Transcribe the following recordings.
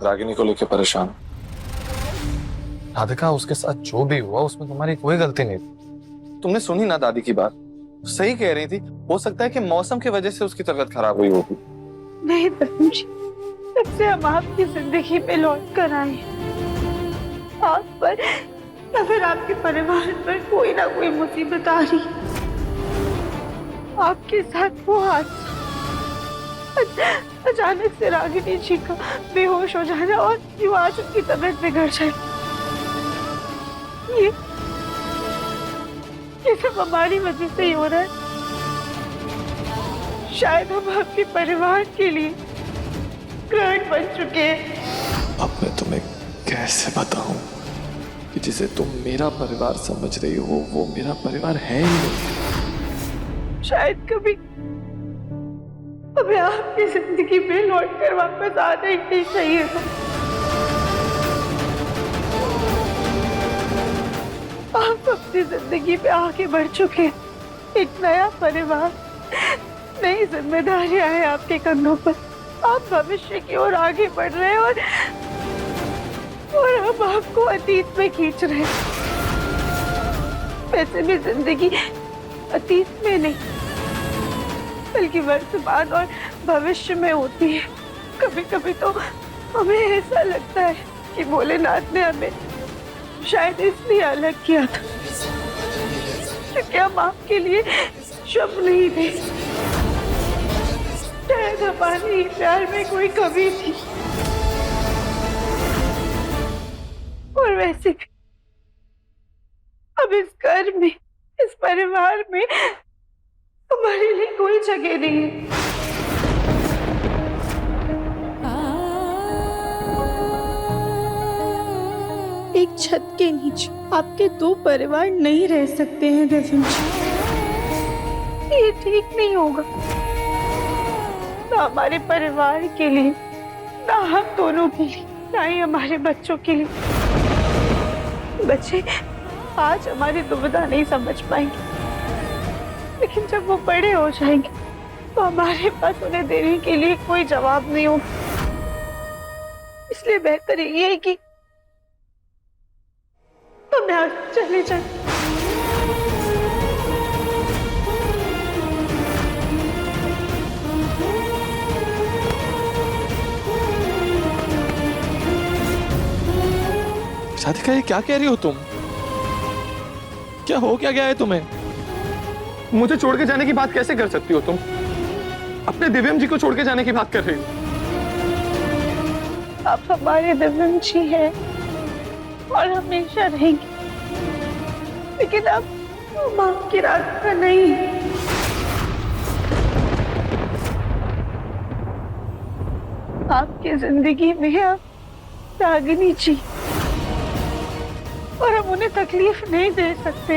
रागिनी को लेकर परेशान। राधिका, उसके साथ जो भी हुआ उसमें तुम्हारी कोई गलती नहीं थी। तुमने सुनी ना दादी की बात, सही कह रही थी। हो सकता है कि मौसम की वजह से उसकी तबीयत खराब हुई होगी। नहीं दर्पण जी, जब से हम आपकी जिंदगी में लौट कर आए, आप पर या फिर आपके परिवार पर कोई ना कोई मुसीबत आ रही। आपके साथ वो हादसा, अचानक से रागिनी जी का बेहोश हो जाना और यूं आज उनकी तबीयत बिगड़ जाए, ये सब हमारी वजह से ही हो रहा है। शायद हम आपके परिवार के लिए ग्रहण बन चुके हैं। अब मैं तुम्हें कैसे बताऊं कि जिसे तुम मेरा परिवार समझ रही हो वो मेरा परिवार है ही नहीं। शायद कभी हमें आपकी जिंदगी में लौट कर वापस आना ही नहीं चाहिए था। आप अपनी जिंदगी में आगे बढ़ चुके हैं। एक नया परिवार, नई जिम्मेदारियां हैं आपके कंधों पर। आप भविष्य की ओर आगे बढ़ रहे हैं और हम आपको अतीत में खींच रहे हैं। वैसे भी जिंदगी अतीत में नहीं बल्कि वर्तमान और भविष्य में होती है। कभी कभी तो हमें ऐसा लगता है कि भोलेनाथ ने हमें शायद इसलिए अलग किया था क्योंकि हम आपके लिए शुभ नहीं थे। शायद हमारे प्यार में कोई कमी थी। और वैसे भी अब इस घर में, इस परिवार में हमारे लिए कोई जगह नहीं है। एक छत के नीचे आपके दो परिवार नहीं रह सकते हैं दर्पण जी। ये ठीक नहीं होगा, ना हमारे परिवार के लिए, ना हम दोनों के लिए, ना ही हमारे बच्चों के लिए। बच्चे आज हमारी दुविधा नहीं समझ पाएंगे, लेकिन जब वो बड़े हो जाएंगे तो हमारे पास उन्हें देने के लिए कोई जवाब नहीं होगा। इसलिए बेहतर ये है कि हम यहाँ चले जाएं। राधिका, ये क्या कह रही हो तुम? क्या हो क्या गया है तुम्हें? मुझे छोड़ के जाने की बात कैसे कर सकती हो तुम? अपने दिव्यम जी को छोड़ के जाने की बात कर रही हो। आप हमारे दिव्यम जी हैं और हमेशा रहेंगे, लेकिन अब हम आपकी राधिका नहीं। आपकी जिंदगी में आप रागिनी जी, और हम उन्हें तकलीफ नहीं दे सकते।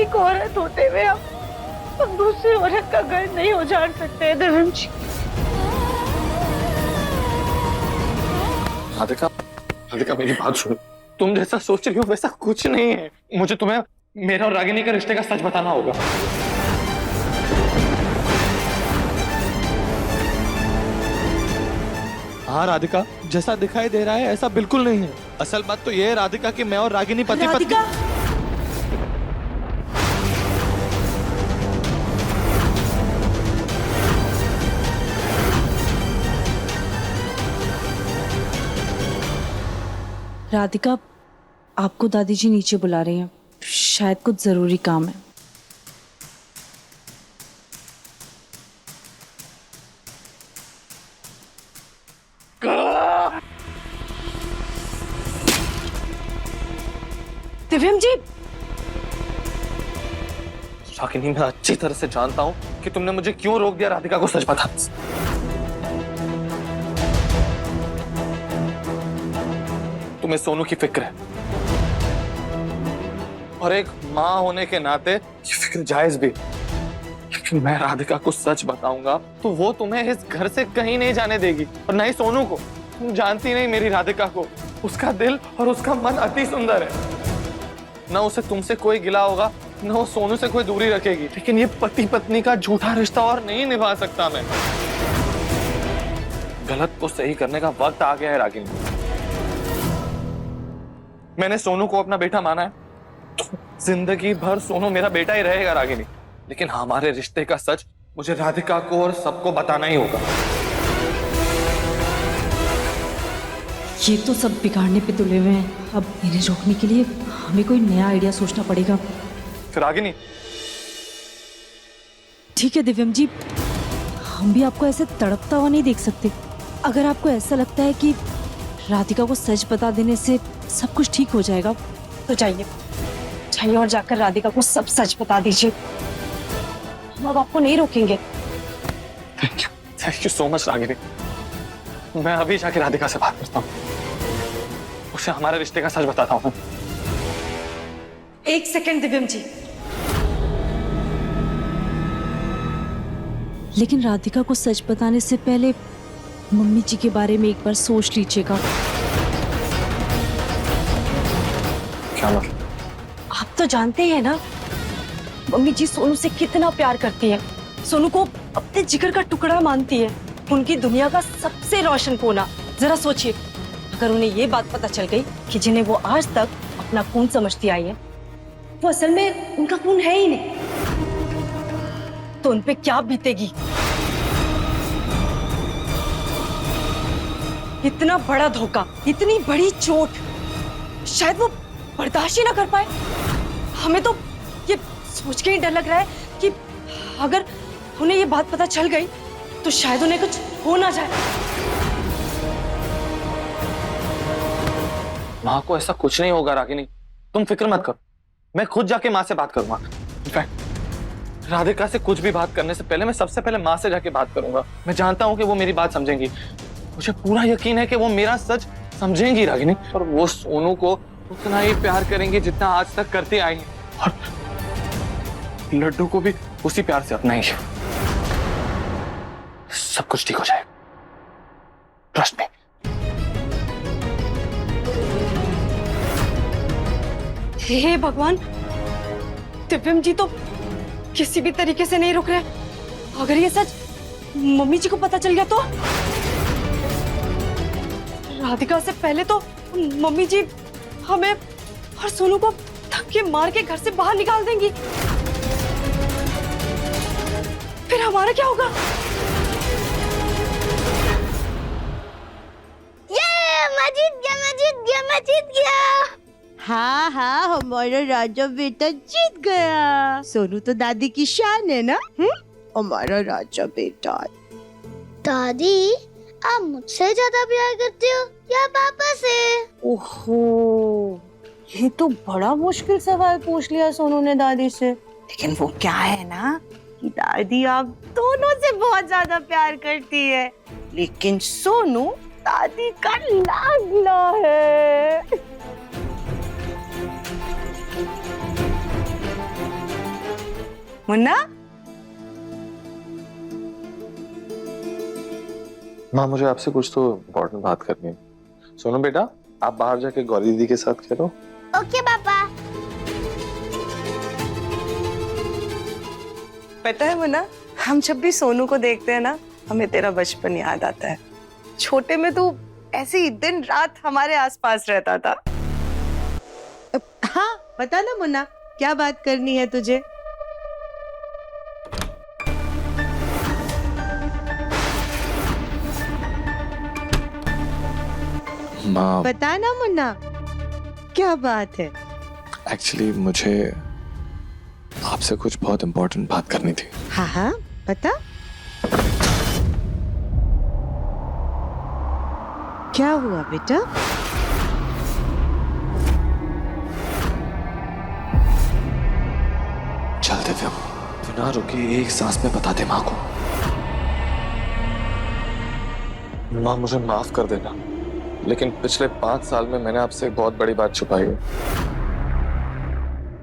एक औरत होते हुए हम दूसरी औरत का घर नहीं उजाड़ सकते हैं दिव्यम जी। राधिका, राधिका मेरी बात सुनो। तुम जैसा सोच रही हो वैसा कुछ नहीं है। मुझे तुम्हें मेरा और रागिनी का रिश्ते का सच बताना होगा। हाँ राधिका, जैसा दिखाई दे रहा है ऐसा बिल्कुल नहीं है। असल बात तो यह है राधिका कि मैं और रागिनी पति पत्नी। राधिका, आपको दादी जी नीचे बुला रही हैं, शायद कुछ जरूरी काम है। दिव्यम जी। रागिनी, मैं अच्छी तरह से जानता हूं कि तुमने मुझे क्यों रोक दिया राधिका को सच बताने से। तुम्हें सोनू की फिक्र है और एक माँ होने के नाते ये फिक्र जायज भी। लेकिन मैं राधिका को सच बताऊंगा तो वो तुम्हें इस घर से कहीं नहीं जाने देगी, और ना ही सोनू को। तुम जानती नहीं मेरी राधिका को। उसका दिल और उसका मन अति सुंदर है। ना उसे तुमसे कोई गिला होगा, ना वो सोनू से कोई दूरी रखेगी। लेकिन ये पति पत्नी का झूठा रिश्ता और नहीं निभा सकता मैं। गलत को सही करने का वक्त आ गया है रागिनी। मैंने सोनू को अपना बेटा माना है तो जिंदगी भर सोनू मेरा बेटा ही रहेगा रागिनी। लेकिन हमारे रिश्ते का सच मुझे राधिका को और सबको बताना ही होगा। ये तो सब बिगाड़ने पे तुले हुए हैं। अब इन्हें रोकने के लिए हमें कोई नया आइडिया सोचना पड़ेगा। फिर रागिनी, ठीक है दिव्यम जी, हम भी आपको ऐसे तड़पता हुआ नहीं देख सकते। अगर आपको ऐसा लगता है कि राधिका को सच बता देने से सब कुछ ठीक हो जाएगा तो जाइए और जाकर राधिका को सब सच बता दीजिए। हम अब आपको नहीं रोकेंगे। Thank you so much Ragini. मैं अभी जाके राधिका से बात करता हूँ, उसे हमारे रिश्ते का सच बताता हूँ। एक सेकंड दिव्यम जी, लेकिन राधिका को सच बताने से पहले मम्मी जी के बारे में एक बार सोच लीजिएगा। क्या मतलब? आप तो जानते हैं ना, मम्मी जी सोनू से कितना प्यार करती है, सोनू को अपने जिगर का टुकड़ा मानती है, उनकी दुनिया का सबसे रोशन कोना। जरा सोचिए, अगर उन्हें ये बात पता चल गई कि जिन्हें वो आज तक अपना खून समझती आई है वो असल में उनका खून है ही नहीं, तो उनपे क्या बीतेगी। इतना बड़ा धोखा, इतनी बड़ी चोट, शायद वो बर्दाश्त ही ना कर पाए। हमें तो ये सोच के ही डर लग रहा है कि अगर उन्हें ये बात पता चल गई तो शायद उन्हें कुछ हो ना जाए। माँ को ऐसा कुछ नहीं होगा रागिनी, तुम फिक्र मत करो। मैं खुद जाके माँ से बात करूंगा। इनफैक्ट राधिका से कुछ भी बात करने से पहले मैं सबसे पहले माँ से जाके बात करूंगा। मैं जानता हूँ कि वो मेरी बात समझेंगी। मुझे पूरा यकीन है कि वो मेरा सच समझेंगी रागिनी, और वो सोनू को उतना ही प्यार करेंगी जितना आज तक करती आई है, और लड्डू को भी उसी प्यार से अपनाएंगे। सब कुछ ठीक हो जाएगा, ट्रस्ट मी। हे भगवान, दिव्यम जी तो किसी भी तरीके से नहीं रुक रहे। अगर ये सच मम्मी जी को पता चल गया तो राधिका से पहले तो मम्मी जी हमें और सोनू को धक्के मार के घर से बाहर निकाल देंगी। फिर हमारा क्या होगा? मैं जीत गया। हाँ हाँ, हमारा राजा बेटा जीत गया। सोनू तो दादी की शान है ना। हमारा राजा बेटा। दादी, आप मुझसे ज्यादा प्यार करते हो या पापा से? ओहो, ये तो बड़ा मुश्किल सवाल पूछ लिया सोनू ने दादी से। लेकिन वो क्या है ना कि दादी आप दोनों से बहुत ज्यादा प्यार करती है, लेकिन सोनू दादी का लाडला है। मुन्ना, माँ मुझे आपसे कुछ तो इम्पोर्टेंट बात करनी है। सोनू बेटा, आप बाहर जाके गौरी दीदी के साथ खेलो। ओके पापा। पता है मुन्ना, हम जब भी सोनू को देखते हैं ना, हमें तेरा बचपन याद आता है। छोटे में तू ऐसे ही दिन रात हमारे आसपास रहता था। हाँ बता ना मुन्ना, क्या बात करनी है तुझे? माँ, बता ना मुन्ना, क्या बात है? एक्चुअली मुझे आपसे कुछ बहुत इम्पोर्टेंट बात करनी थी। हाँ हाँ बता। क्या हुआ बेटा? चल दिव्यम, बिना रुके एक सांस में बता दे माँ को। माँ मुझे माफ कर देना, लेकिन पिछले 5 साल में मैंने आपसे एक बहुत बड़ी बात छुपाई है।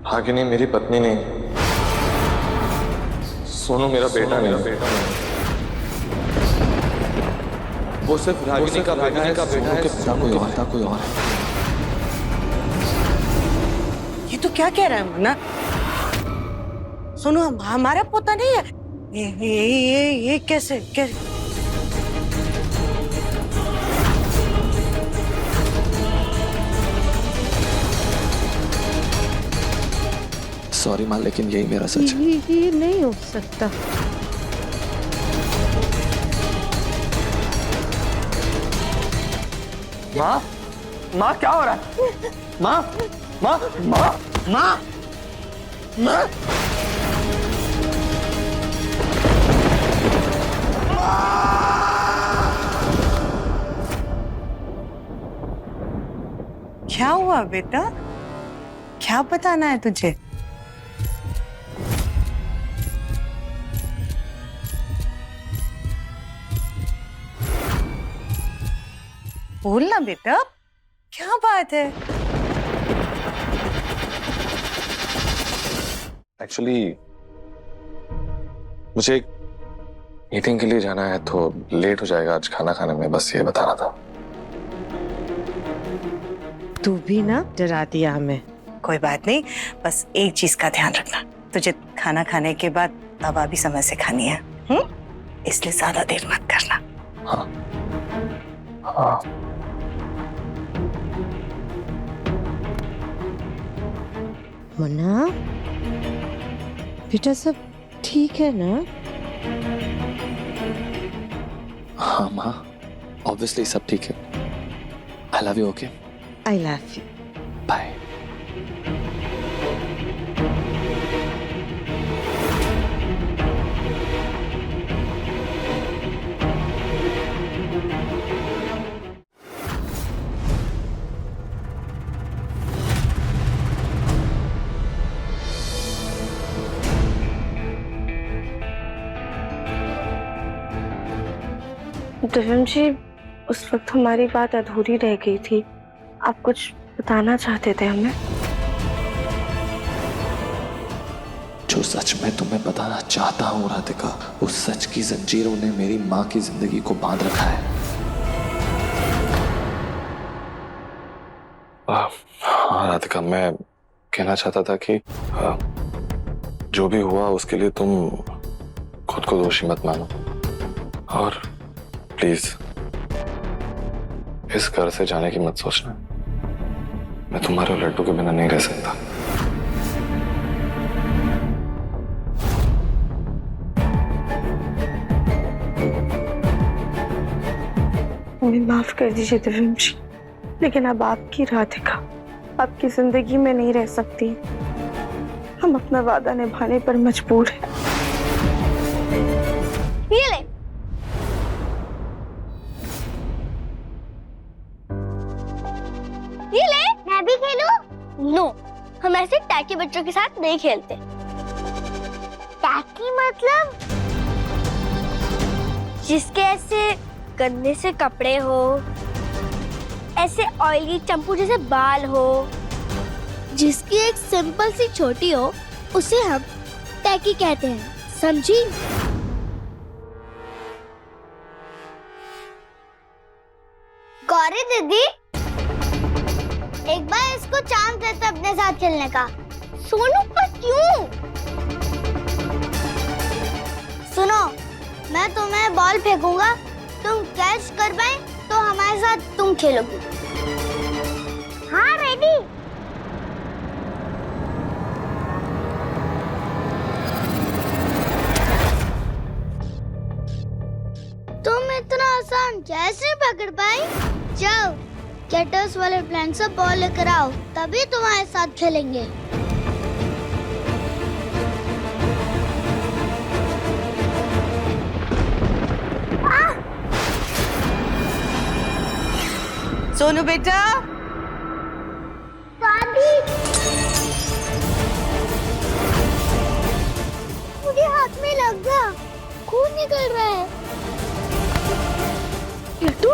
रागिनी मेरी पत्नी नहीं, सोनू मेरा बेटा नहीं। वो सिर्फ रागिनी का बेटा है, कोई और है। ये तो क्या कह रहा है मुन्ना? सोनू हमारा पोता नहीं है। ये कैसे? सॉरी माँ, लेकिन यही मेरा सच है। ये नहीं हो सकता। माँ, माँ क्या हो रहा है? माँ, माँ, माँ, माँ, माँ। क्या हुआ बेटा? क्या बताना है तुझे? बोलना बेटा, क्या बात है? एक्चुअली मुझे एक मीटिंग के लिए जाना है, तो लेट हो जाएगा आज खाना खाने में, बस ये बताना था। तू भी ना डरा दिया हमें। कोई बात नहीं, बस एक चीज का ध्यान रखना, तुझे खाना खाने के बाद दवा भी समय से खानी है, इसलिए ज्यादा देर मत करना। हाँ, हाँ। मुन्ना बेटा, सब ठीक है ना? हाँ माँ, ऑब्वियसली सब ठीक है। I love you, okay? I love you. Bye. Divyam ji, उस वक्त हमारी बात अधूरी रह गई थी। आप कुछ बताना चाहते थे हमें? जो सच मैं तुम्हें बताना चाहता हूँ राधिका, उस सच की जंजीरों ने मेरी माँ की जिंदगी को बांध रखा है। हाँ राधिका, मैं कहना चाहता था कि जो भी हुआ उसके लिए तुम खुद को दोषी मत मानो, और प्लीज इस घर से जाने की मत सोचना। मैं तुम्हारे और लड्डू के बिना नहीं रह सकता। मुझे माफ कर दीजिए दिव्यम जी, लेकिन अब आपकी राधिका आपकी जिंदगी में नहीं रह सकती। हम अपना वादा निभाने पर मजबूर हैं। ये ले। ये ले, मैं भी खेलूं? नो, हम ऐसे टैकी बच्चों के साथ नहीं खेलते। टैकी मतलब जिसके ऐसे गंदे से कपड़े हो, ऐसे ऑयली चंपू जैसे बाल हो, जिसकी एक सिंपल सी छोटी हो, उसे हम टैकी कहते हैं, समझी? गौरी दीदी, एक बार इसको चांस देते अपने साथ खेलने का। सोनू पर क्यों? सुनो, मैं तुम्हें बॉल फेंकूंगा, तुम कैच कर पाए तो हमारे साथ तुम खेलोगी। हाँ, रेडी? तुम इतना आसान कैसे पकड़ पाई? जाओ, कैटर्स वाले प्लान से बॉल लेकर आओ, तभी तुम्हारे साथ खेलेंगे। सोनू बेटा, दादी, मुझे हाथ में लग गया, खून निकल रहा है। लड्डू,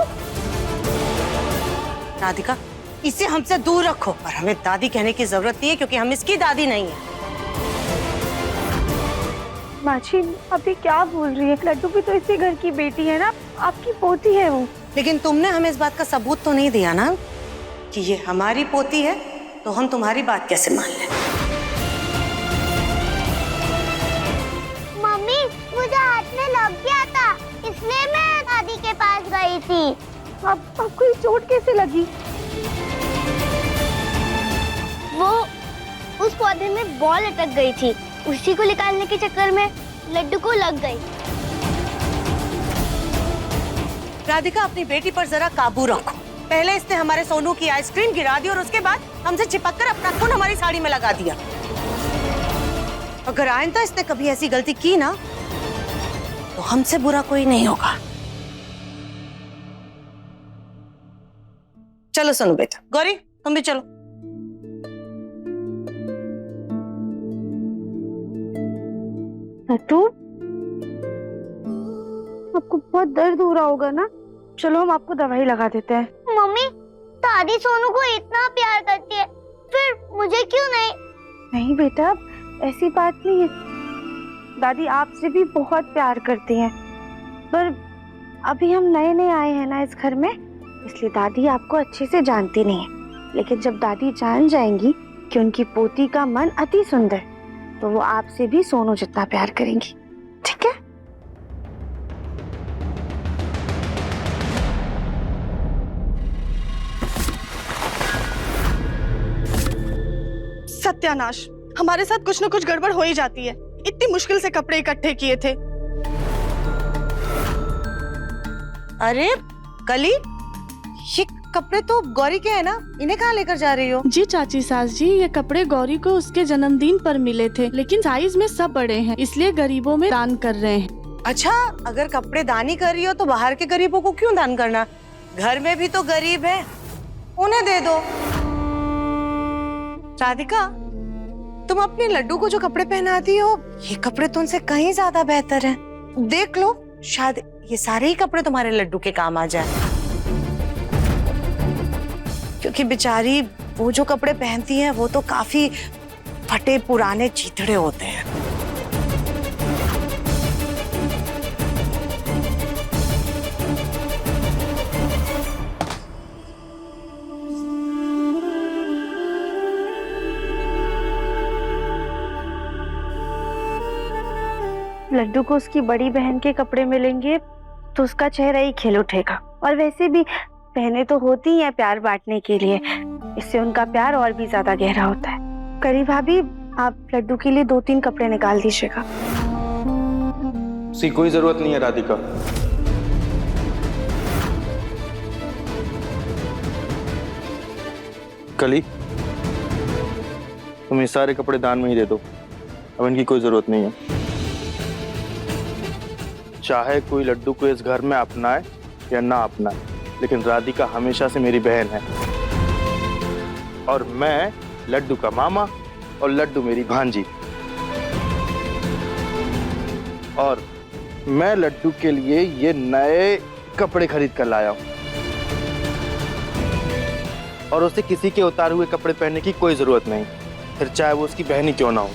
राधिका इसे हमसे दूर रखो, और हमें दादी कहने की जरूरत नहीं है क्योंकि हम इसकी दादी नहीं है। माँ जी, आप ये क्या बोल रही है? लड्डू भी तो इसी घर की बेटी है ना, आपकी पोती है वो। लेकिन तुमने हमें इस बात का सबूत तो नहीं दिया ना कि ये हमारी पोती है, तो हम तुम्हारी बात कैसे मान लें? मम्मी, मुझे हाथ में लग गया था, इसलिए मैं दादी के पास गई थी। आपको ये चोट कैसे लगी? वो उस पौधे में बॉल अटक गई थी, उसी को निकालने के चक्कर में लड्डू को लग गई। राधिका, अपनी बेटी पर जरा काबू रखो। पहले इसने हमारे सोनू की आइसक्रीम गिरा दी और उसके बाद हमसे चिपक कर अपना खून हमारी साड़ी में लगा दिया। अगर आइंदा इसने कभी ऐसी गलती की ना तो हमसे बुरा कोई नहीं होगा। चलो सोनू बेटा। गौरी, तुम भी चलो। नट्टू, आपको बहुत दर्द हो रहा होगा ना? चलो हम आपको दवाई लगा देते हैं। मम्मी, दादी सोनू को इतना प्यार करती है, फिर मुझे क्यों नहीं? नहीं बेटा, ऐसी बात नहीं है। दादी आपसे भी बहुत प्यार करती हैं, पर अभी हम नए नए आए हैं ना इस घर में, इसलिए दादी आपको अच्छे से जानती नहीं है। लेकिन जब दादी जान जाएंगी कि उनकी पोती का मन अति सुंदर, तो वो आपसे भी सोनू जितना प्यार करेंगी। ठीक है? सत्यानाश, हमारे साथ कुछ न कुछ गड़बड़ हो ही जाती है। इतनी मुश्किल से कपड़े इकट्ठे किए थे। अरे कली, ये कपड़े तो गौरी के हैं ना, इन्हें कहाँ लेकर जा रही हो? जी चाची सास जी, ये कपड़े गौरी को उसके जन्मदिन पर मिले थे, लेकिन साइज में सब बड़े हैं, इसलिए गरीबों में दान कर रहे हैं। अच्छा, अगर कपड़े दान ही कर रही हो तो बाहर के गरीबों को क्यों दान करना? घर में भी तो गरीब है, उन्हें दे दो। राधिका, तुम अपने लड्डू को जो कपड़े पहनाती हो, ये कपड़े तो उनसे कहीं ज्यादा बेहतर हैं। देख लो, शायद ये सारे ही कपड़े तुम्हारे लड्डू के काम आ जाए। क्योंकि बेचारी वो जो कपड़े पहनती हैं वो तो काफी फटे पुराने चीथड़े होते हैं। लड्डू को उसकी बड़ी बहन के कपड़े मिलेंगे तो उसका चेहरा ही खिल उठेगा। और वैसे भी बहनें तो होती हैं प्यार बांटने के लिए, इससे उनका प्यार और भी ज्यादा गहरा होता है। करी भाभी, आप लड्डू के लिए 2-3 कपड़े निकाल दीजिएगा। उसकी कोई जरूरत नहीं है राधिका। कली, तुम ये सारे कपड़े दान में ही दे दो, अब इनकी कोई जरूरत नहीं है। चाहे कोई लड्डू को इस घर में अपनाए या ना अपनाए, लेकिन राधिका हमेशा से मेरी बहन है, और मैं लड्डू का मामा और लड्डू मेरी भांजी। और मैं लड्डू के लिए ये नए कपड़े खरीद कर लाया हूं, और उसे किसी के उतारे हुए कपड़े पहनने की कोई जरूरत नहीं, फिर चाहे वो उसकी बहन ही क्यों ना हो।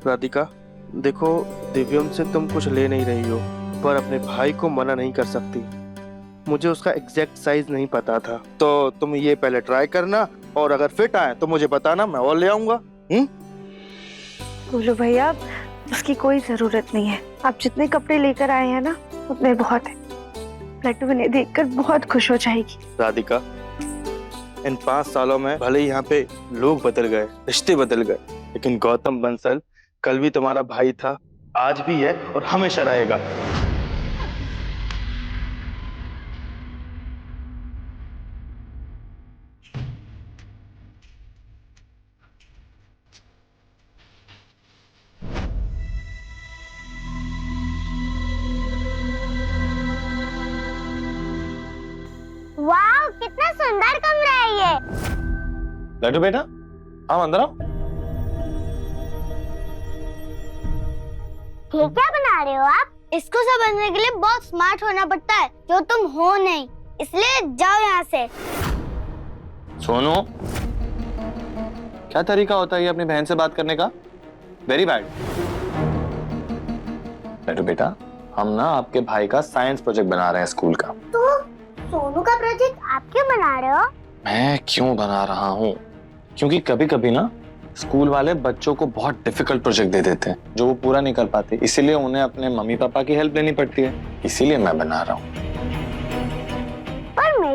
राधिका, देखो, दिव्यम से तुम कुछ ले नहीं रही हो, पर अपने भाई को मना नहीं कर सकती। मुझे उसका एग्जैक्ट साइज नहीं पता था, तो तुम ये पहले ट्राई करना, और अगर फिट आए तो मुझे बताना, मैं और ले आऊंगा। बोलो भैया, उसकी कोई जरूरत नहीं है। आप जितने कपड़े लेकर आए हैं ना, उतने बहुत है। लड्डू इन्हें देखकर बहुत खुश हो जाएगी। राधिका, इन 5 सालों में भले ही यहाँ पे लोग बदल गए, रिश्ते बदल गए, लेकिन गौतम बंसल कल भी तुम्हारा भाई था, आज भी है और हमेशा रहेगा। वाह, कितना सुंदर कमरा है ये। लड्डू बेटा, आओ अंदर आओ। ये क्या बना रहे हो आप? इसको समझने के लिए बहुत स्मार्ट होना पड़ता है, जो तुम हो नहीं, इसलिए जाओ यहाँ से। सोनू, क्या तरीका होता है ये अपनी बहन से बात करने का? Very bad. लड्डू बेटा, हम ना आपके भाई का साइंस प्रोजेक्ट बना रहे हैं स्कूल का। तो सोनू का प्रोजेक्ट आप क्यों बना रहे हो? मैं क्यों बना रहा हूँ? क्योंकि कभी कभी ना स्कूल वाले बच्चों को बहुत डिफिकल्ट प्रोजेक्ट दे देते हैं जो वो पूरा नहीं कर पाते, इसीलिए उन्हें अपने मम्मी पापा की हेल्प लेनी पड़ती है, इसीलिए मैं बना रहा हूँ।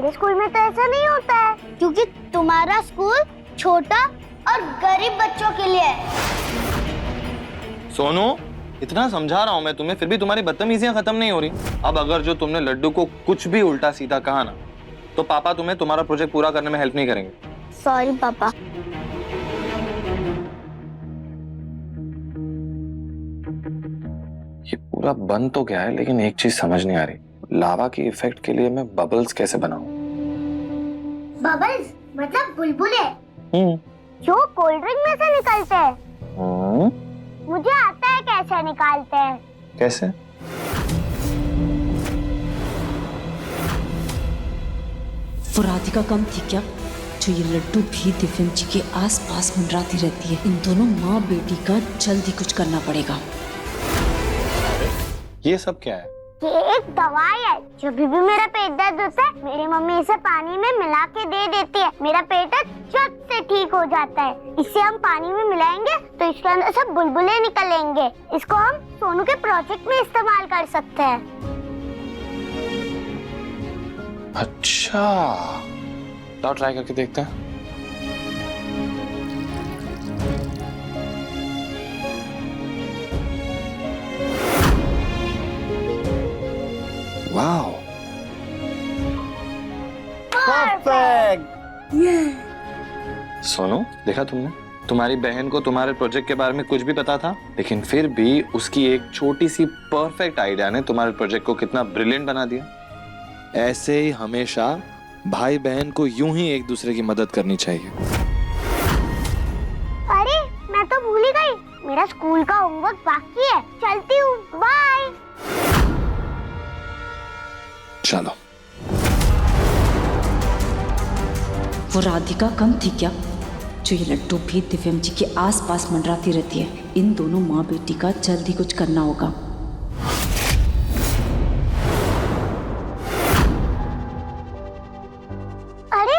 मेरे स्कूल में तो ऐसा नहीं होता है, क्योंकि तुम्हारा स्कूल छोटा और गरीब बच्चों के लिए है। सोनू, इतना समझा रहा हूं मैं तुम्हें, फिर भी तुम्हारी बदतमीजियां खत्म नहीं हो रही। अब अगर जो तुमने लड्डू को कुछ भी उल्टा सीधा कहा ना, तो पापा तुम्हें तुम्हारा प्रोजेक्ट पूरा करने में हेल्प नहीं करेंगे। सॉरी पापा। ये पूरा बन तो गया है, लेकिन एक चीज समझ नहीं आ रही, लावा की इफेक्ट के लिए मैं बबल्स कैसे बनाऊं? बबल्स मतलब बुलबुले हम्म। जो कोल्ड ड्रिंक में से निकलते हैं। मुझे आता है कैसे निकालते हैं। कैसे? वो राधिका कम थी क्या जो ये लड्डू भी दिव्यम जी के आसपास मंडराती रहती है? इन दोनों माँ बेटी का जल्दी कुछ करना पड़ेगा। ये सब क्या है? ये एक दवाई है। जब भी मेरा पेट दर्द होता है, मेरी मम्मी इसे पानी में मिला के दे देती है। मेरा पेट झट से ठीक हो जाता है। इसे हम पानी में मिलाएंगे तो इसके अंदर से बुलबुले निकलेंगे। इसको हम सोनू के प्रोजेक्ट में इस्तेमाल कर सकते हैं। अच्छा, तो ट्राई करके देखते हैं। Wow, perfect. सोनू, देखा तुमने? तुम्हारी बहन को तुम्हारे प्रोजेक्ट के बारे में कुछ भी पता था, लेकिन फिर भी उसकी एक छोटी सी परफेक्ट आइडिया ने तुम्हारे प्रोजेक्ट को कितना ब्रिलियंट बना दिया। ऐसे ही हमेशा भाई बहन को यूं ही एक दूसरे की मदद करनी चाहिए। अरे मैं तो भूल ही गई, मेरा स्कूल का होमवर्क बाकी है। चलती हूँ, बाय। चलो। वो राधिका कम थी क्या जो ये लड्डू भी दिव्यम जी के आसपास मंडराती रहती है? इन दोनों माँ बेटी का जल्द ही कुछ करना होगा। अरे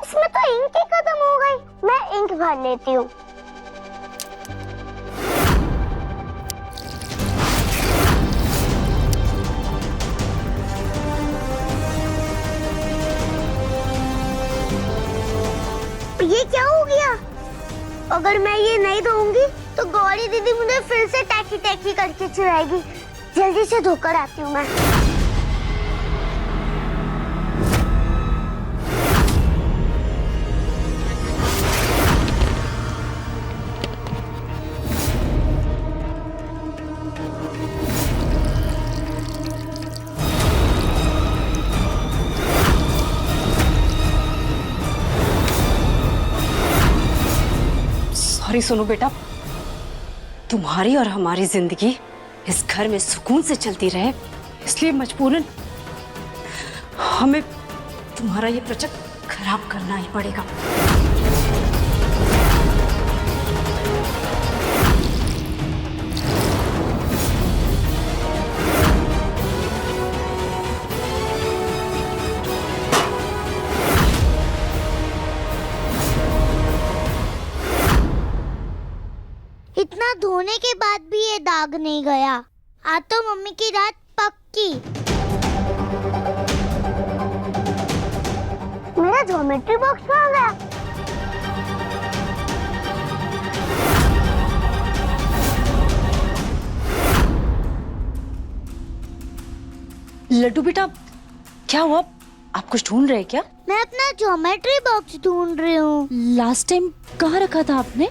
इसमें तो इंक ही खत्म हो गई। मैं इंक भर लेती हूँ। ये क्या हो गया? अगर मैं ये नहीं धोऊंगी तो गौरी दीदी मुझे फिर से टैकी टैकी करके चिढ़ाएगी। जल्दी से धोकर आती हूँ मैं। सॉरी सोनू बेटा, तुम्हारी और हमारी जिंदगी इस घर में सुकून से चलती रहे, इसलिए मजबूरन हमें तुम्हारा ये प्रोजेक्ट खराब करना ही पड़ेगा। इतना धोने के बाद भी ये दाग नहीं गया। आज तो मम्मी की रात पक्की। मेरा ज्योमेट्री बॉक्स कहाँ गया? लड्डू बेटा, क्या हुआ? आप कुछ ढूंढ रहे हैं क्या? मैं अपना ज्योमेट्री बॉक्स ढूंढ रही हूँ। लास्ट टाइम कहाँ रखा था आपने?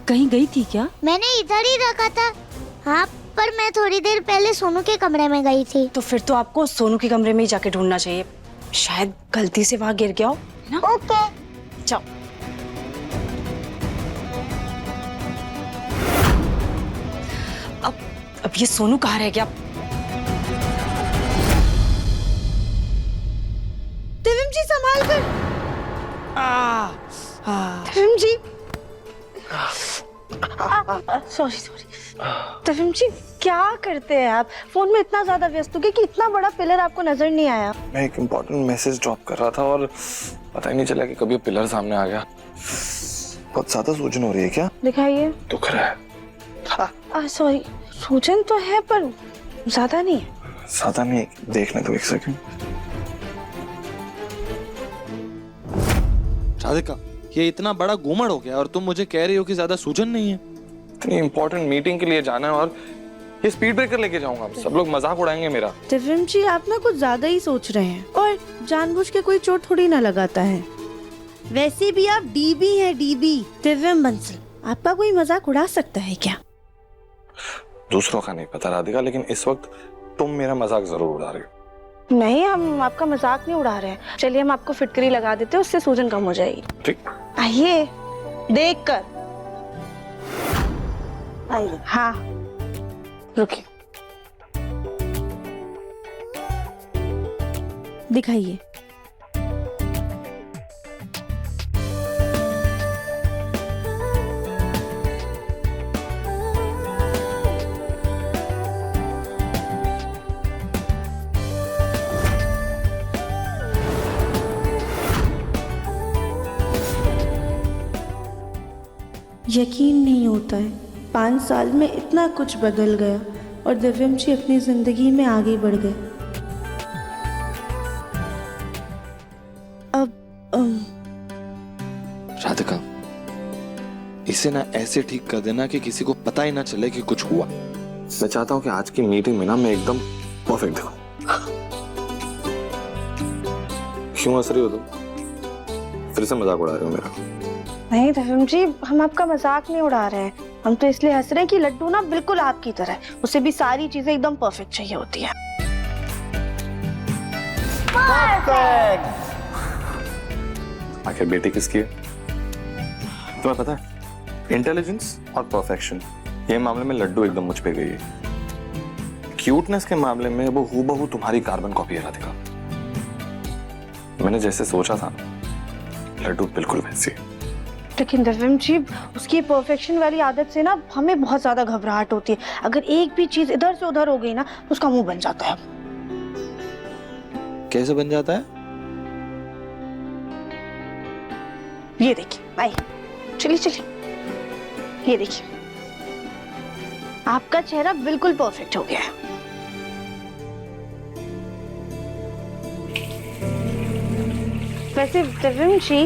कहीं गई थी क्या? मैंने इधर ही रखा था। हाँ, पर मैं थोड़ी देर पहले सोनू के कमरे में गई थी। तो फिर तो आपको सोनू के कमरे में ही जाके ढूंढना चाहिए। शायद गलती से वहां गिर गया हो, है ना? ओके। जाओ। अब ये सोनू कहाँ रह गया? दिव्यम जी संभाल कर। दिव्यम जी, सॉरी दिव्यम जी, क्या करते हैं आप? फोन में इतना ज्यादा व्यस्त हो गए कि इतना बड़ा पिलर आपको नजर नहीं आया। मैं एक इम्पोर्टेंट मैसेज ड्रॉप कर रहा था और पता ही नहीं चला कि कभी पिलर सामने आ गया। बहुत ज्यादा सूजन हो रही है क्या? दिखाइए। दुख रहा है। सॉरी, सूजन तो है पर ज्यादा नहीं है। ज्यादा नहीं, देखने दो एक सेकंड। राधिका, ये इतना बड़ा गुमड़ हो गया और तुम मुझे कह रही हो कि ज्यादा सूजन नहीं है। इतनी इंपॉर्टेंट मीटिंग के लिए जाना है और ये स्पीड ब्रेकर लेके जाऊंगा, सब लोग मजाक उड़ाएंगे मेरा। दिव्यम जी, आप ना कुछ ज्यादा ही सोच रहे हैं और जानबूझ के कोई चोट थोड़ी ना लगाता है। वैसे भी आप डीबी हैं, डीबी। दिव्यम बंसल, आपका कोई मजाक उड़ा सकता है क्या? दूसरों का नहीं पता राधिका, लेकिन इस वक्त तुम मेरा मजाक जरूर उड़ा रही हो। नहीं, हम आपका मजाक नहीं उड़ा रहे हैं। चलिए हम आपको फिटकरी लगा देते हैं, उससे सूजन कम हो जाएगी। ठीक, आइए देख कर। आइए। हाँ, रुकिए, दिखाइए। यकीन नहीं होता है 5 साल में इतना कुछ बदल गया और दिव्यम जी अपनी जिंदगी में आगे बढ़ गए। अब राधिका, इसे ना ऐसे ठीक कर देना कि किसी को पता ही ना चले कि कुछ हुआ। मैं चाहता हूँ कि आज की मीटिंग में ना मैं एकदम परफेक्ट दिखूं। क्यों हंस रही हो तुम? फिर से मजाक उड़ा रहे हो मेरा? नहीं दिव्यम जी, हम आपका मजाक नहीं उड़ा रहे हैं। हम तो इसलिए हंस रहे हैं कि लड्डू ना बिल्कुल आपकी तरह है, उसे भी सारी चीजें एकदम परफेक्ट चाहिए होती है। आखिर बेटी किसकी है? तुम्हें पता है, इंटेलिजेंस और परफेक्शन ये मामले में लड्डू एकदम मुझ पे गई है। क्यूटनेस के मामले में वो हूबहू तुम्हारी कार्बन कॉपी है राधिका। मैंने जैसे सोचा था, लड्डू बिल्कुल वैसी है। लेकिन दिव्यम जी, उसकी परफेक्शन वाली आदत से ना हमें बहुत ज्यादा घबराहट होती है। अगर एक भी चीज इधर से उधर हो गई ना तो उसका मुंह बन जाता है। कैसे बन जाता है? ये देखिए, भाई चलिए चलिए, ये देखिए, आपका चेहरा बिल्कुल परफेक्ट हो गया है। वैसे दिव्यम जी,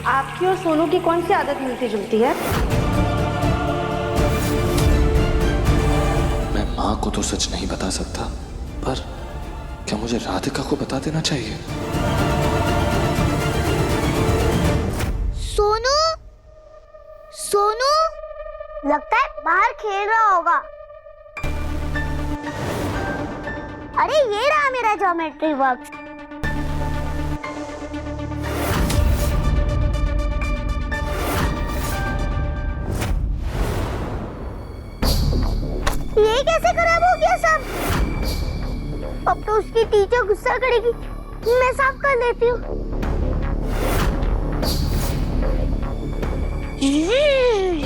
आपकी और सोनू की कौन सी आदत मिलती जुलती है? मैं माँ को तो सच नहीं बता सकता, पर क्या मुझे राधिका को बता देना चाहिए? सोनू, सोनू लगता है बाहर खेल रहा होगा। अरे ये रहा मेरा ज्योमेट्री बॉक्स। ये कैसे खराब हो गया सब? अब तो उसकी टीचर गुस्सा करेगी। मैं साफ कर लेती हूँ। ये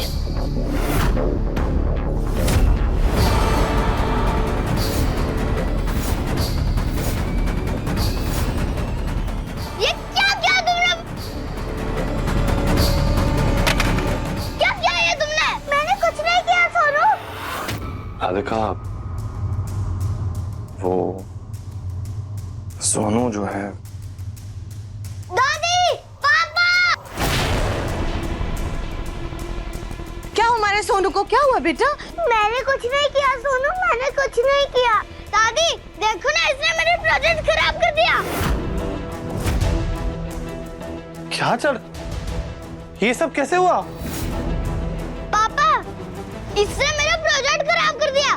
क्या किया तुमने? क्या किया ये तुमने? मैंने कुछ नहीं किया सोनू। राधिका, वो सोनू जो है। दादी, पापा! क्या हमारे सोनू को क्या हुआ बेटा? मैंने कुछ नहीं किया सोनू, मैंने कुछ नहीं किया। दादी देखो ना, इसने मेरे प्रोजेक्ट खराब कर दिया। क्या चढ़, ये सब कैसे हुआ? पापा, इसने मेरा प्रोजेक्ट खराब कर दिया।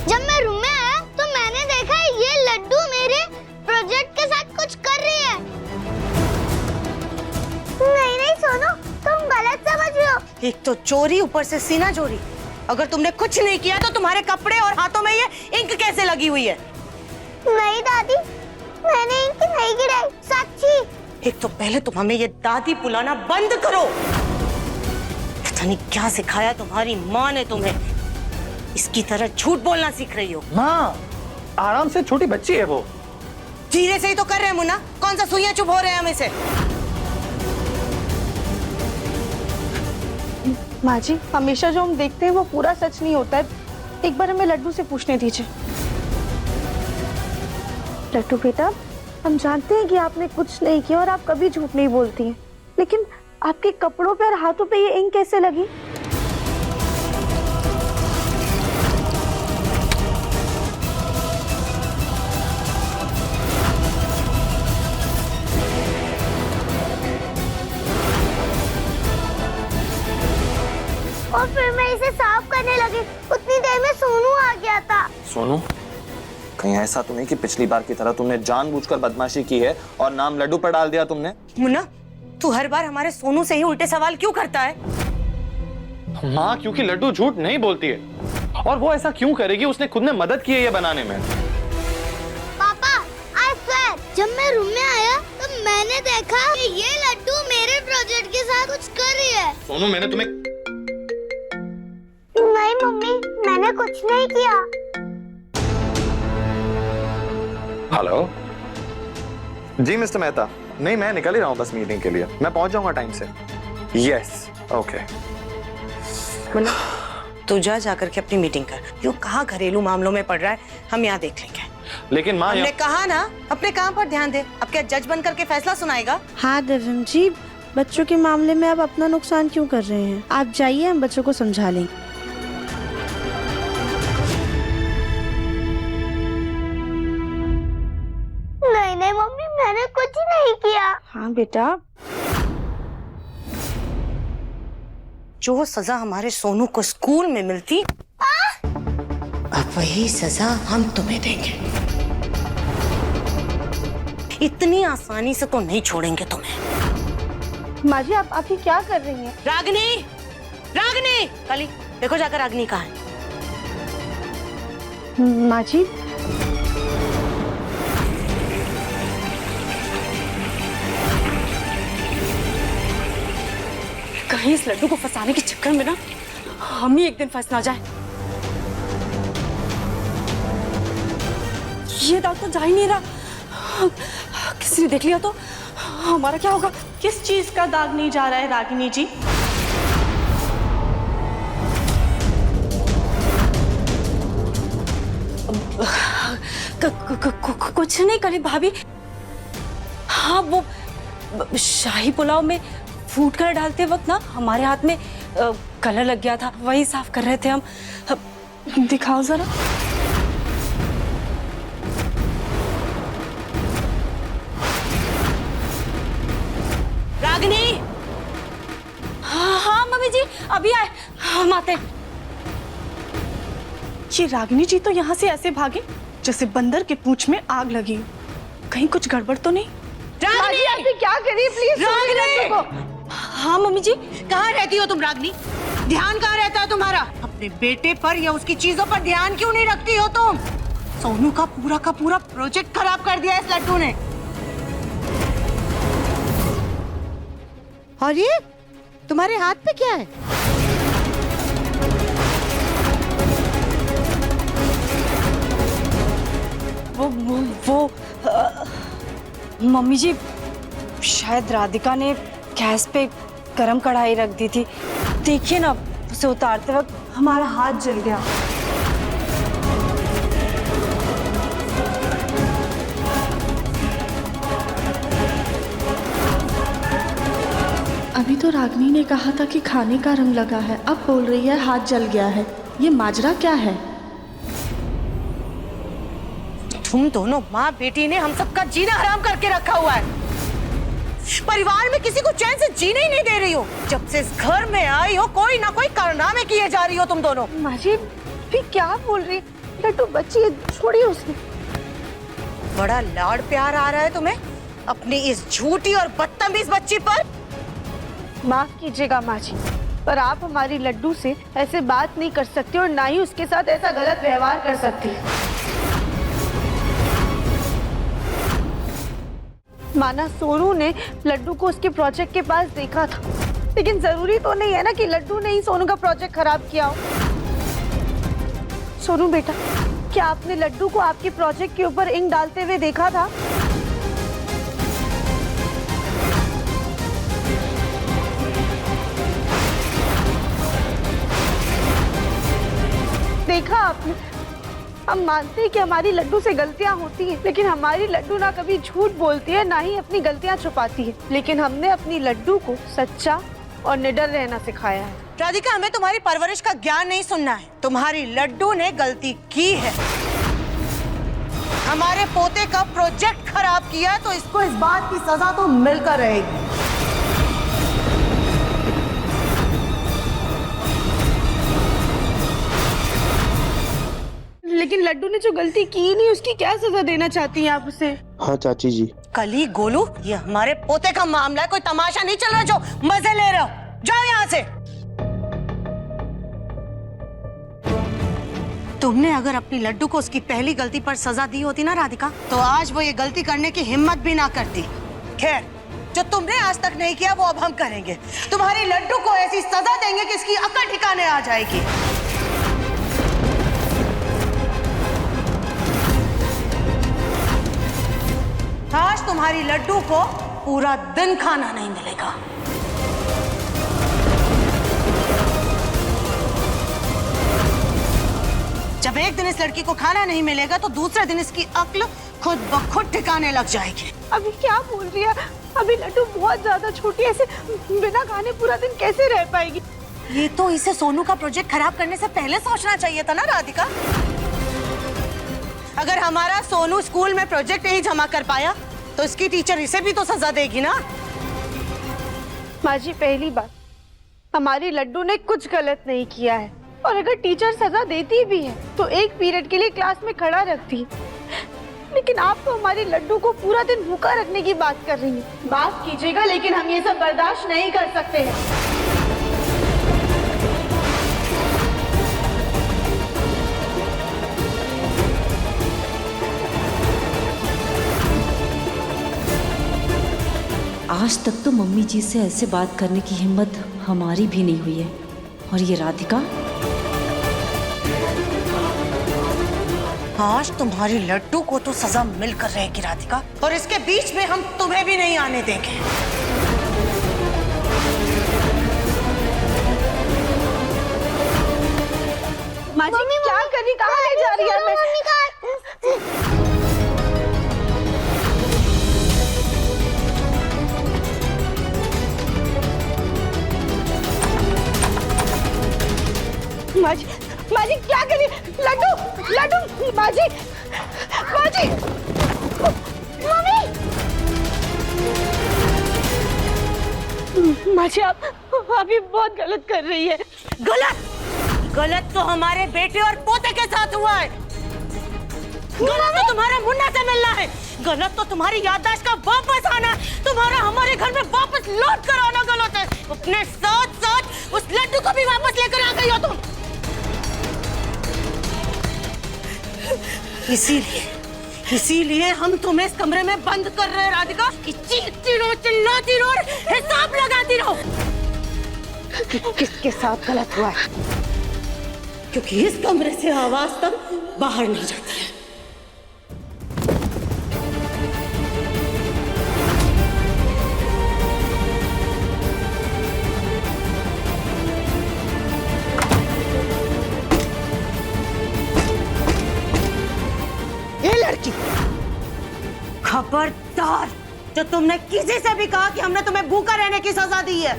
जब मैं रूम में आया तो मैंने देखा ये लड्डू मेरे प्रोजेक्ट के साथ कुछ कर रही है। नहीं नहीं सोनू, तुम गलत समझ रहे हो। एक तो चोरी, ऊपर से सीना चोरी। अगर तुमने कुछ नहीं किया तो तुम्हारे कपड़े और हाथों में ये इंक कैसे लगी हुई है? नहीं दादी, मैंने इंक नहीं गिराई, सच्ची। एक तो पहले तुम हमें ये दादी बुलाना बंद करो। पता नहीं क्या सिखाया तुम्हारी माँ ने तुम्हें। इसकी तरह झूठ बोलना सीख रही हो। माँ, आराम से, छोटी बच्ची है वो। धीरे से ही तो कर रहे हैं मुन्ना, कौन सा सुइयां चुभ हो रहे हैं हमें से। माँ जी, हमेशा जो हम देखते हैं वो पूरा सच नहीं होता है। एक बार हमें लड्डू से पूछने दीजिए। लड्डू बेटा, हम जानते हैं कि आपने कुछ नहीं किया और आप कभी झूठ नहीं बोलती हैं, लेकिन आपके कपड़ों पे और हाथों पे ये इंक कैसे लगी? और फिर मैं इसे साफ करने लगी, उतनी देर में सोनू आ गया था। सोनू, कहीं ऐसा तो नहीं कि पिछली बार की तरह तुमने जानबूझकर बदमाशी की है और नाम लड्डू पर डाल दिया तुमने? मुन्ना, तू हर बार हमारे सोनू से ही उल्टे सवाल क्यों करता है? माँ, क्योंकि लड्डू झूठ नहीं बोलती है। और वो ऐसा क्यों करेगी? उसने खुद ने मदद की है ये बनाने में। पापा, आई स्वेयर, जब मैं रूम में आया तो मैंने देखा कि ये लड्डू मेरे प्रोजेक्ट के साथ कुछ कर रही है। सोनू, मैंने तुम्हें... नहीं मम्मी, मैंने कुछ नहीं किया। हेलो जी मिस्टर मेहता। नहीं, मैं निकल ही रहा हूँ बस मीटिंग के लिए। मैं पहुंच जाऊंगा टाइम से। Yes, okay. मुन्ना, तू जाकर के अपनी मीटिंग कर। यूं कहाँ घरेलू मामलों में पड़ रहा है, हम यहाँ देख लेंगे। लेकिन माँ, हमने कहा ना अपने काम पर ध्यान दे। अब क्या जज बन करके फैसला सुनाएगा? हाँ दिव्यम जी, बच्चों के मामले में आप अपना नुकसान क्यों कर रहे हैं? आप जाइए, हम बच्चों को समझा लेंगे। नहीं मम्मी, मैंने कुछ नहीं किया। हाँ बेटा, जो सजा हमारे सोनू को स्कूल में मिलती, अब वही सजा हम तुम्हें देंगे। इतनी आसानी से तो नहीं छोड़ेंगे तुम्हें। माँ जी, आप ये क्या कर रही हैं? रागिनी, रागिनी, काली, देखो जाकर रागिनी कहाँ है। माँ जी, कहीं इस लड्डू को फंसाने के चक्कर में ना हम ही एक दिन फंस ना जाए। ये दाग तो जा ही नहीं रहा। किसी ने देख लिया तो हमारा क्या होगा? किस चीज का दाग नहीं जा रहा है रागिनी जी? कुछ नहीं कली भाभी। हाँ, वो शाही पुलाव में फूड कलर डालते वक्त ना हमारे हाथ में कलर लग गया था, वही साफ कर रहे थे हम। दिखाओ जरा। रागिनी, हाँ मम्मी जी, अभी आए, हम आते हैं। ये रागिनी जी तो यहाँ से ऐसे भागे जैसे बंदर के पूंछ में आग लगी हो। कहीं कुछ गड़बड़ तो नहीं? रागिनी, आप क्या करिए प्लीज। रागिनी, हाँ मम्मी जी। कहाँ रहती हो तुम रागिनी? ध्यान कहाँ रहता है तुम्हारा? अपने बेटे पर या उसकी चीजों पर ध्यान क्यों नहीं रखती हो तुम? सोनू का पूरा प्रोजेक्ट खराब कर दिया इस लड्डू ने। और ये तुम्हारे हाथ पे क्या है? वो मम्मी जी, शायद राधिका ने गैस पे गरम कढ़ाई रख दी थी। देखिए ना, उसे उतारते वक्त हमारा हाथ जल गया। अभी तो रागिनी ने कहा था कि खाने का रंग लगा है, अब बोल रही है हाथ जल गया है। ये माजरा क्या है? तुम दोनों माँ बेटी ने हम सबका जीना हराम करके रखा हुआ है। परिवार में किसी को चैन से जीने ही नहीं दे रही हो। जब से इस घर में आई हो, कोई ना कोई कारनामे किए जा रही हो तुम दोनों। माँ जी, भी क्या बोल रही? लड्डू बच्ची है, छोड़िए उसे। बड़ा लाड़ प्यार आ रहा है तुम्हें अपनी इस झूठी और बदतमीज बच्ची पर। माफ कीजिएगा माँ जी, पर आप हमारी लड्डू से ऐसे बात नहीं कर सकती और ना ही उसके साथ ऐसा गलत व्यवहार कर सकती। माना सोनू ने लड्डू को उसके प्रोजेक्ट के पास देखा था, लेकिन जरूरी तो नहीं है ना कि लड्डू ने ही सोनू का प्रोजेक्ट खराब किया हो। सोनू बेटा, क्या आपने लड्डू को आपके प्रोजेक्ट के ऊपर इंक डालते हुए देखा था? देखा आपने? हम मानते हैं कि हमारी लड्डू से गलतियां होती हैं, लेकिन हमारी लड्डू ना कभी झूठ बोलती है, ना ही अपनी गलतियां छुपाती है। लेकिन हमने अपनी लड्डू को सच्चा और निडर रहना सिखाया है। राधिका, हमें तुम्हारी परवरिश का ज्ञान नहीं सुनना है। तुम्हारी लड्डू ने गलती की है, हमारे पोते का प्रोजेक्ट खराब किया है, तो इसको इस बात की सजा तो मिलकर रहेगी। लेकिन लड्डू ने जो गलती की नहीं, उसकी क्या सजा देना चाहती हैं आप उसे? हाँ चाची जी। कली गोलू, ये हमारे पोते का मामला है, कोई तमाशा नहीं चल रहा जो मजे ले रहे हो। जाओ यहाँ से। तुमने अगर अपनी लड्डू को उसकी पहली गलती पर सजा दी होती ना राधिका, तो आज वो ये गलती करने की हिम्मत भी ना करती। खैर, जो तुमने आज तक नहीं किया वो अब हम करेंगे। तुम्हारी लड्डू को ऐसी सजा देंगे कि इसकी अकल ठिकाने आ जाएगी। आज तुम्हारी लड्डू को पूरा दिन खाना नहीं मिलेगा। जब एक दिन इस लड़की को खाना नहीं मिलेगा तो दूसरे दिन इसकी अक्ल खुद ब खुद ठिकाने लग जाएगी। अभी क्या बोल रही है? अभी लड्डू बहुत ज्यादा छोटी है, ऐसे बिना खाने पूरा दिन कैसे रह पाएगी? ये तो इसे सोनू का प्रोजेक्ट खराब करने से पहले सोचना चाहिए था ना राधिका। अगर हमारा सोनू स्कूल में प्रोजेक्ट नहीं जमा कर पाया तो इसकी टीचर इसे भी तो सजा देगी ना। माँ जी, पहली बात, हमारी लड्डू ने कुछ गलत नहीं किया है, और अगर टीचर सजा देती भी है तो एक पीरियड के लिए क्लास में खड़ा रखती। लेकिन आप तो हमारी लड्डू को पूरा दिन भूखा रखने की बात कर रही हैं। बात कीजिएगा, लेकिन हम ये सब बर्दाश्त नहीं कर सकते हैं। आज तक तो मम्मी जी से ऐसे बात करने की हिम्मत हमारी भी नहीं हुई है, और ये राधिका, आज तुम्हारी लड्डू को तो सजा मिलकर रहेगी राधिका, और इसके बीच में हम तुम्हें भी नहीं आने देंगे। माँ जी, क्या करी, कहाँ ले जा रही है हमें? माँ जी क्या करी? लड्डू, लड्डू, माँ जी, मम्मी, माँ जी, आप अभी बहुत गलत कर रही है। गलत तो हमारे बेटे और पोते के साथ हुआ है। गलत तो तुम्हारा मुन्ना से मिलना है। गलत तो तुम्हारी याददाश्त का वापस आना, तुम्हारा हमारे घर में वापस लौट कर आना गलत है। अपने साथ साथ उस लड्डू को भी वापस लेकर आ गई हो तुम। इसीलिए हम तुम्हें इस कमरे में बंद कर रहे हैं राधिका, कि चीखती रहो, चिल्लाती रहो, हिसाब लगाती रहो किसके साथ गलत हुआ है, क्योंकि इस कमरे से आवाज तक बाहर नहीं जाती है। लड़की, खबरदार, जो तुमने किसी से भी कहा कि हमने तुम्हें भूखा रहने की सजा दी है,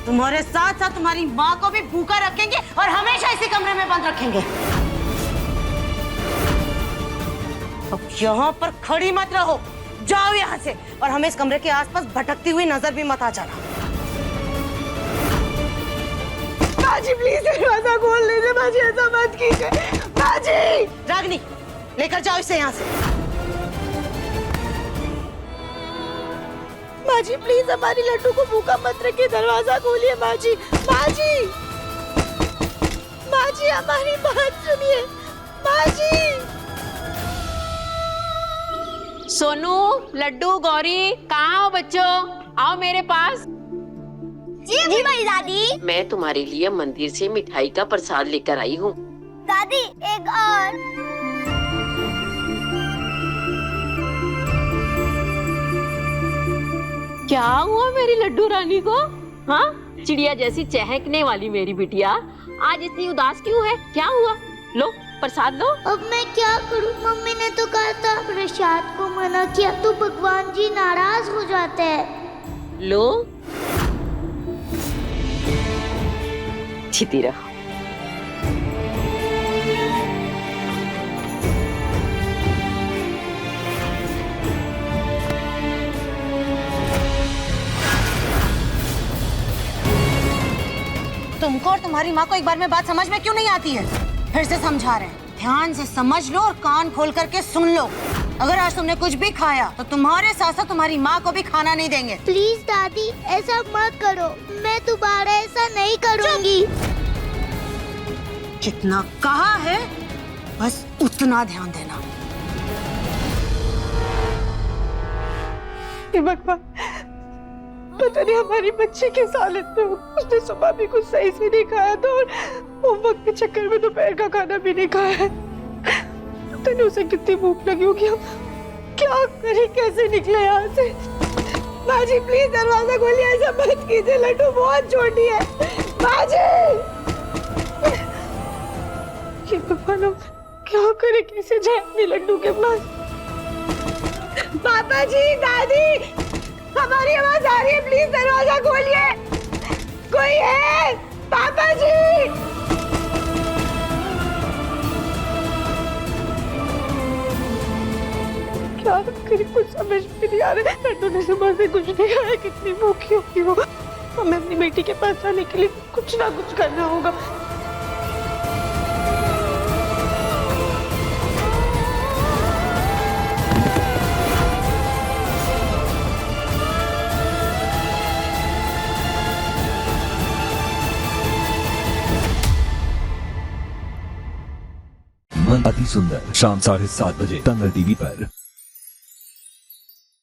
तुम्हारे साथ साथ तुम्हारी माँ को भी भूखा रखेंगे और हमेशा इसी कमरे में बंद रखेंगे। अब यहाँ पर खड़ी मत रहो, जाओ यहाँ से, और हमें इस कमरे के आसपास भटकती हुई नजर भी मत आ जाना। बाजी प्लीज दरवाजा खोल लीजिए, बाजी ऐसा मत कीजिए, बाजी। रागिनी, लेकर जाओ इसे यहाँ से। माजी प्लीज हमारी लड्डू को भूखा मत रखिए, दरवाजा खोलिए माजी। माजी, माजी हमारी बात सुनिए, माजी। सोनू, लड्डू, गौरी, कहाँ हो बच्चों? आओ मेरे पास। जी बड़ी दादी। मैं तुम्हारे लिए मंदिर से मिठाई का प्रसाद लेकर आई हूँ। दादी एक और। क्या हुआ मेरी लड्डू रानी को? हाँ, चिड़िया जैसी चहकने वाली मेरी बिटिया आज इतनी उदास क्यों है? क्या हुआ? लो प्रसाद लो। अब मैं क्या करूं? मम्मी ने तो कहा था प्रसाद को मना किया तो भगवान जी नाराज हो जाते हैं। लो। जीती रहो। तुमको और तुम्हारी माँ को एक बार में बात समझ में क्यों नहीं आती है? फिर से समझा रहे हैं, ध्यान से समझ लो और कान खोल करके सुन लो। अगर आज तुमने कुछ भी खाया तो तुम्हारे साथ साथ तुम्हारी माँ को भी खाना नहीं देंगे। प्लीज दादी ऐसा मत करो, मैं दोबारा ऐसा नहीं करूंगी। जितना कहा है बस उतना ध्यान देना। भगवान, पता नहीं हमारी बच्ची किस हालत में हो। उसने सुबह भी कुछ सही से नहीं खाया था और होमवर्क के चक्कर में दोपहर का खाना भी नहीं खाया है। पता नहीं उसे कितनी भूख लगी होगी। हम क्या करें, कैसे निकले यहाँ से? माँ जी प्लीज दरवाजा खोलिए, ऐसा मत कीजिए, लड्डू बहुत छोटी है। माँ जी, ये भगवान हम क्या करें, कैसे जाए अपने लड्डू के पास? पापा जी, दादी, हमारी आवाज आ रही है, प्लीज दरवाजा खोलिए। कोई है? पापा जी। क्या करें, कुछ समझ में नहीं आ रहा है। लड्डू ने सुबह से कुछ नहीं खाया, कितनी भूखी होगी वो। हमें अपनी बेटी के पास आने के लिए कुछ ना कुछ करना होगा। मन अति सुंदर शाम 7:30 बजे दंगल टीवी पर।